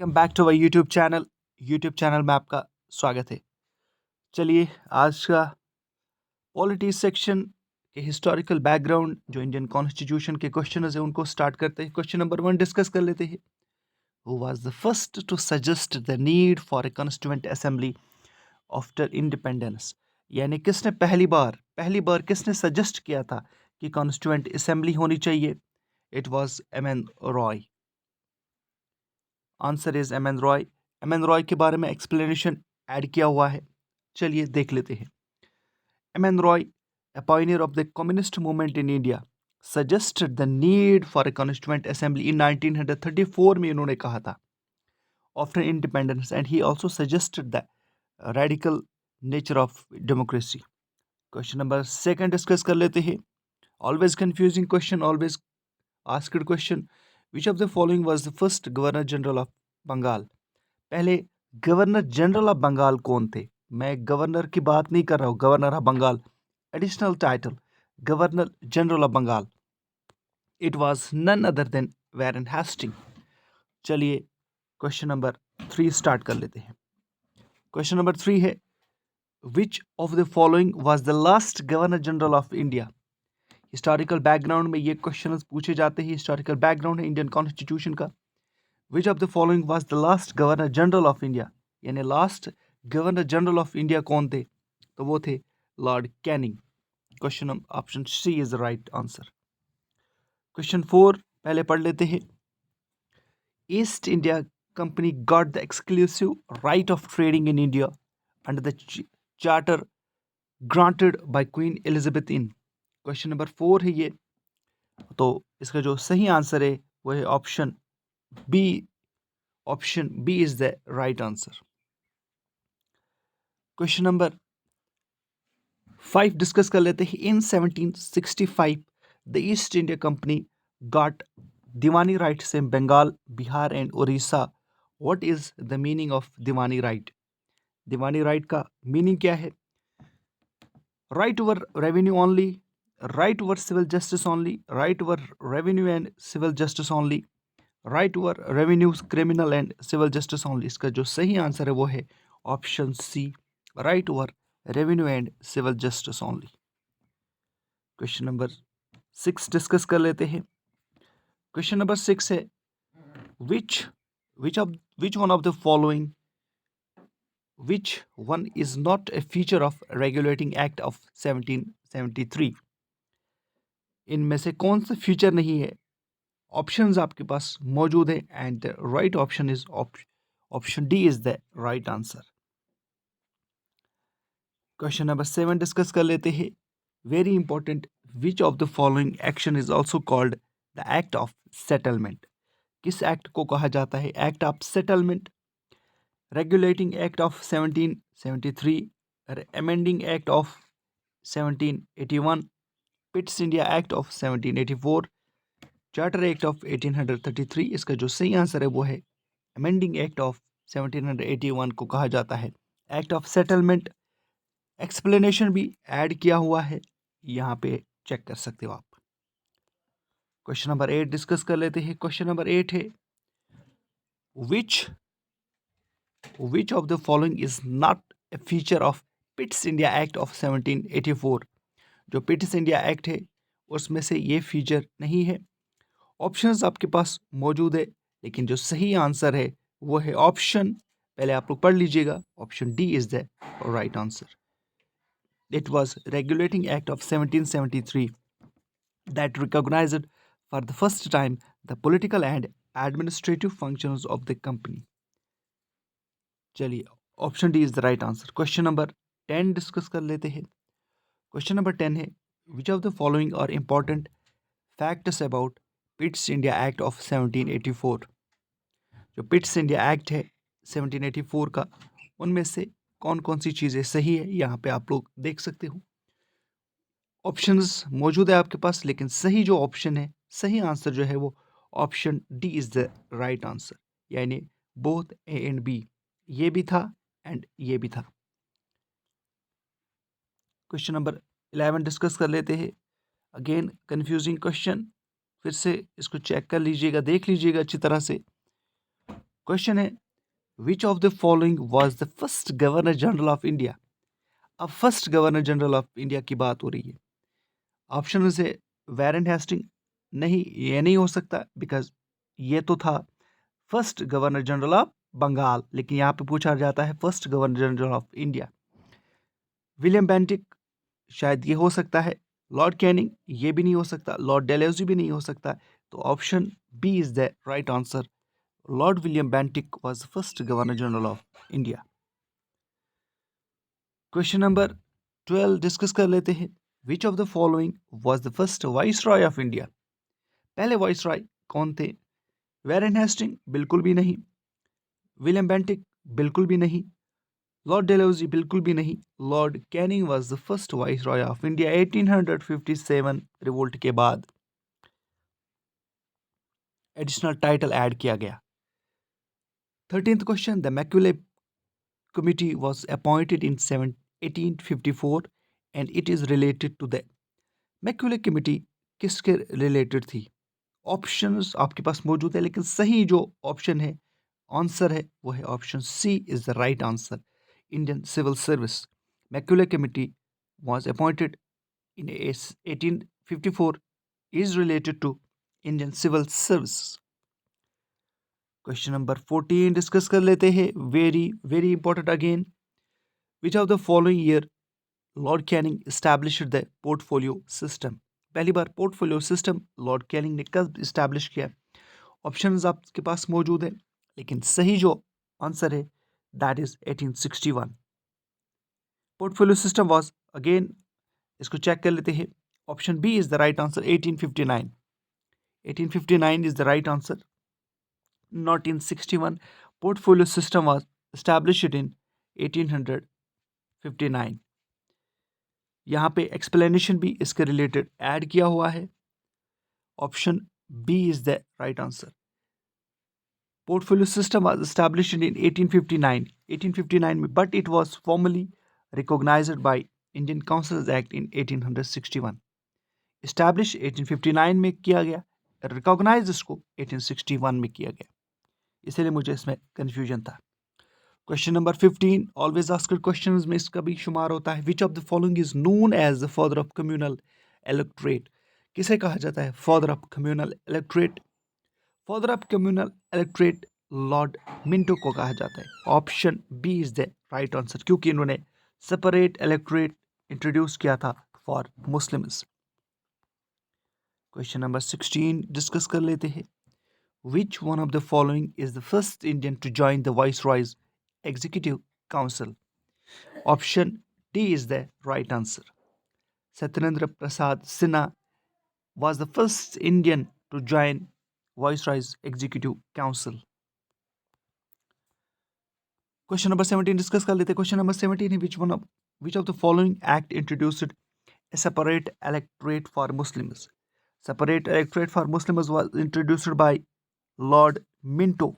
Welcome back to our YouTube channel में आपका स्वागत है। चलिए आज का पॉलिटी सेक्शन के हिस्टोरिकल बैकग्राउंड जो इंडियन कॉन्स्टिट्यूशन के क्वेश्चन है उनको स्टार्ट करते हैं। क्वेश्चन नंबर 1 डिस्कस कर लेते हैं। Who was the first to suggest the need for a constituent assembly after independence, यानी किसने पहली बार किसने सजेस्ट किया था कि कॉन्स्टिट्यूएंट असेंबली होनी चाहिए? It was M.N.. Roy. Answer is M.N.. Roy. M.N.. Roy के बारे में एक्सप्लेनेशन ऐड किया हुआ है, चलिए देख लेते हैं। M.N.. Roy, a pioneer of the communist movement in India, suggested the need for a constituent assembly in 1934 में इन्होंने कहा था after independence, and he also suggested the radical nature of democracy. Question number 2 discuss कर लेते हैं। Always confusing question, always asked question. Which of the following was the first governor general of Bengal? पहले governor general of Bengal कौन थे? मैं governor की बात नहीं कर रहा हूँ, governor of Bengal additional title, governor general of Bengal. It was none other than Warren Hasting. चलिए क्वेश्चन नंबर 3 स्टार्ट कर लेते हैं। क्वेश्चन नंबर 3 है, which of the following was the last governor general of India? Historical background में ये question पूछे जाते हैं। हिस्टोरिकल बैकग्राउंड है इंडियन कॉन्स्टिट्यूशन का। Which of the following was the last governor general of India, यानी last governor general of India कौन थे? तो वो थे Lord Canning. Question option C is the right answer. Question 4 पहले पढ़ लेते हैं। East India Company got the exclusive right of trading in India under the charter granted by Queen Elizabeth in. Question number 4 है ये, तो इसका जो सही आंसर है वो है option B. Option B is the right answer. Question number 5 discuss कर लेते हैं। In 1765 the East India Company got Diwani rights in Bengal, Bihar and Orissa. What is the meaning of Diwani right? Diwani right का मीनिंग क्या है? Right over revenue only, right over civil justice only, right over revenue and civil justice only, right over revenue criminal and civil justice only. इसका जो सही answer है वो है option C, right over revenue and civil justice only. Question number 6 discuss कर लेते हैं। Question number 6 है, which one of the following, which one is not a feature of regulating act of 1773? इनमें से कौन सा फीचर नहीं है? ऑप्शंस आपके पास मौजूद है and the right option is option D is the right answer. Question number 7 discuss कर लेते हैं। Very important, which of the following action is also called the act of settlement? किस एक्ट को कहा जाता है act of settlement? Regulating act of 1773, amending act of 1781, पिट्स India Act of 1784, charter act of 1833। इसका जो सही आंसर है वो है अमेंडिंग एक्ट ऑफ 1781 को कहा जाता है एक्ट ऑफ सेटलमेंट। एक्सप्लेनेशन भी ऐड किया हुआ है, यहाँ पे चेक कर सकते हो आप। क्वेश्चन नंबर 8 डिस्कस कर लेते हैं। क्वेश्चन नंबर 8 है, which of the following is not a feature of पिट्स India Act of 1784? जो पिट्स इंडिया एक्ट है उसमें से ये फीचर नहीं है। ऑप्शंस आपके पास मौजूद है, लेकिन जो सही आंसर है वो है ऑप्शन, पहले आप लोग पढ़ लीजिएगा, option D is the right answer. It was regulating act of 1773 that recognized for the first time the political and administrative functions of the company. चलिए option D is the right answer. Question number 10 discuss कर लेते हैं। Question number 10 है, which of the following are important facts about Pitt's India Act of 1784? जो पिट्स India act है 1784 का, उनमें से कौन कौन सी चीज़ें सही है, यहाँ पे आप लोग देख सकते हो। ऑप्शंस मौजूद है आपके पास, लेकिन सही जो ऑप्शन है, सही आंसर जो है वो option D is the right answer, यानी बोथ ए एंड बी, ये भी था एंड ये भी था। क्वेश्चन नंबर 11 डिस्कस कर लेते हैं। अगेन कंफ्यूजिंग क्वेश्चन, फिर से इसको चेक कर लीजिएगा, देख लीजिएगा अच्छी तरह से। क्वेश्चन है which of the following was the first governor general of India. अब first governor general of India की बात हो रही है। ऑप्शन से वारेन हेस्टिंग नहीं, ये नहीं हो सकता बिकॉज ये तो था first governor general of Bengal, लेकिन यहाँ पे पूछा जाता है first governor general of India. William Bentinck शायद ये हो सकता है। लॉर्ड कैनिंग ये भी नहीं हो सकता। लॉर्ड डेलहौजी भी नहीं हो सकता। तो option B is the right answer. Lord William Bentinck was first governor general of India. Question number 12 discuss कर लेते हैं। Which of the following was the first viceroy of India. पहले वाइस रॉय कौन थे। Warren Hasting बिल्कुल भी नहीं। William Bentinck बिल्कुल भी नहीं। लॉर्ड डेलहौजी बिल्कुल भी नहीं। Lord Canning was the first viceroy of India 1857 revolt के बाद। एडिशनल टाइटल ऐड किया गया। 13th question, the Macaulay committee was appointed in 1854 and it is related to the Macaulay committee किसके रिलेटेड थी। Options आपके पास मौजूद है, लेकिन सही जो ऑप्शन है, आंसर है, वो है option C is the right answer. Indian civil service Macaulay committee was appointed in 1854 is related to Indian civil service। Question number 14 discuss कर लेते हैं। Very very important again. Which of the following year Lord Canning established the portfolio system. पहली बार portfolio system Lord Canning ने कब establish किया। Options आपके पास मौजूद है, लेकिन सही जो आंसर है that is 1861। Portfolio system was again, इसको चेक कर लेते हैं। Option B is the right answer 1859। 1859 is the right answer, not in 61. Portfolio system was established in 1859। यहाँ पे एक्सप्लेनेशन भी इसके रिलेटेड ऐड किया हुआ है। Option B is the right answer. Portfolio system was established in 1859 1859 में, but it was formally recognised by Indian councils act in 1861। Establish 1859 में किया गया, रिकॉग्नाइज इसको 1861 में किया गया, इसलिए मुझे इसमें कंफ्यूजन था। Question number 15 always asked questions में इसका भी शुमार होता है। Which of the following is known as the father of communal electorate. किसे कहा जाता है father of communal electorate. Father of communal electorate lord Minto को कहा जाता है। Option B is the right answer, क्योंकि इन्होंने सेपरेट इलेक्टोरेट इंट्रोड्यूस किया था for Muslims. Question number 16 discuss कर लेते हैं। Which one of the following is the first Indian to join the Viceroy's Executive Council? Option D is the right answer. Satyanandra Prasad Sinha was the first Indian to join Viceroy's Executive Council. Question number 17 discuss कर लेते हैं। Question number 17 है which of the following act introduced a separate electorate for Muslims? Separate electorate for Muslims was introduced by Lord Minto.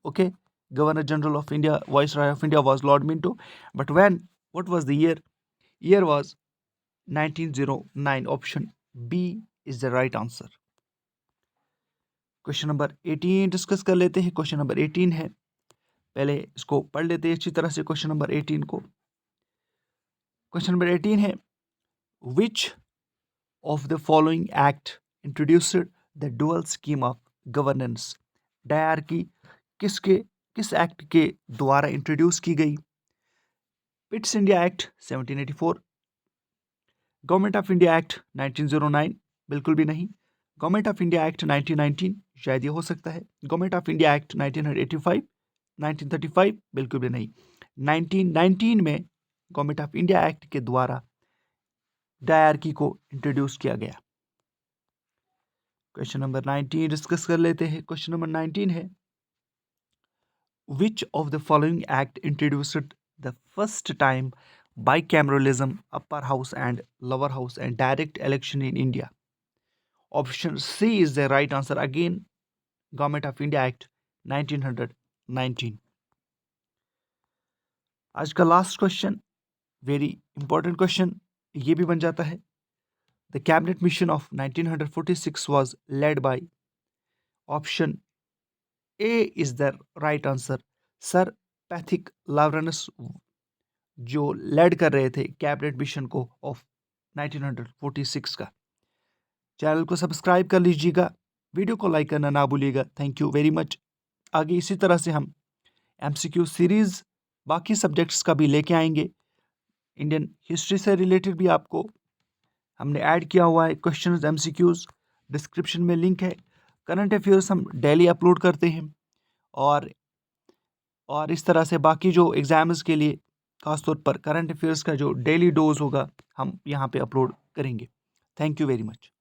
Okay, Governor General of India, Viceroy of India was Lord Minto. But when? What was the year? Year was 1909. Option B is the right answer. Question number 18 discuss कर लेते हैं। Question number 18 है, पहले इसको पढ़ लेते हैं अच्छी तरह से। क्वेश्चन नंबर 18 को, क्वेश्चन नंबर 18 है which of the following act introduced the dual scheme of governance. Dyarchy किस एक्ट के द्वारा इंट्रोड्यूस की गई। पिट्स India act 1784, government of India act 1909 बिल्कुल भी नहीं। गवर्नमेंट ऑफ इंडिया एक्ट 1919 शायद ये हो सकता है। गवर्नमेंट ऑफ इंडिया एक्ट 1985 1935 बिल्कुल भी नहीं। 1919 में गवर्नमेंट ऑफ इंडिया एक्ट के द्वारा डायरकी को इंट्रोड्यूस किया गया। क्वेश्चन नंबर 19 डिस्कस कर लेते हैं। क्वेश्चन नंबर 19 है which of the following act introduced the first time bicameralism, upper house and lower house and direct election in India. Option C is the right answer. Again, Government of India Act 1919. आज का last question very important question ये भी बन जाता है। The cabinet mission of 1946 was led by option A is the right answer. Sir Pethick Lawrence जो lead कर रहे थे कैबिनेट मिशन को ऑफ 1946 का। चैनल को सब्सक्राइब कर लीजिएगा, वीडियो को लाइक करना ना भूलिएगा। Thank you very much. आगे इसी तरह से हम MCQ सीरीज बाकी सब्जेक्ट्स का भी लेके आएंगे। इंडियन हिस्ट्री से रिलेटेड भी आपको हमने ऐड किया हुआ है क्वेश्चंस MCQs, डिस्क्रिप्शन में लिंक है। करंट अफेयर्स हम डेली अपलोड करते हैं और इस तरह से बाकी जो एग्जाम्स के लिए खासतौर पर करंट अफेयर्स का जो डेली डोज होगा हम यहाँ पे अपलोड करेंगे। Thank you very much.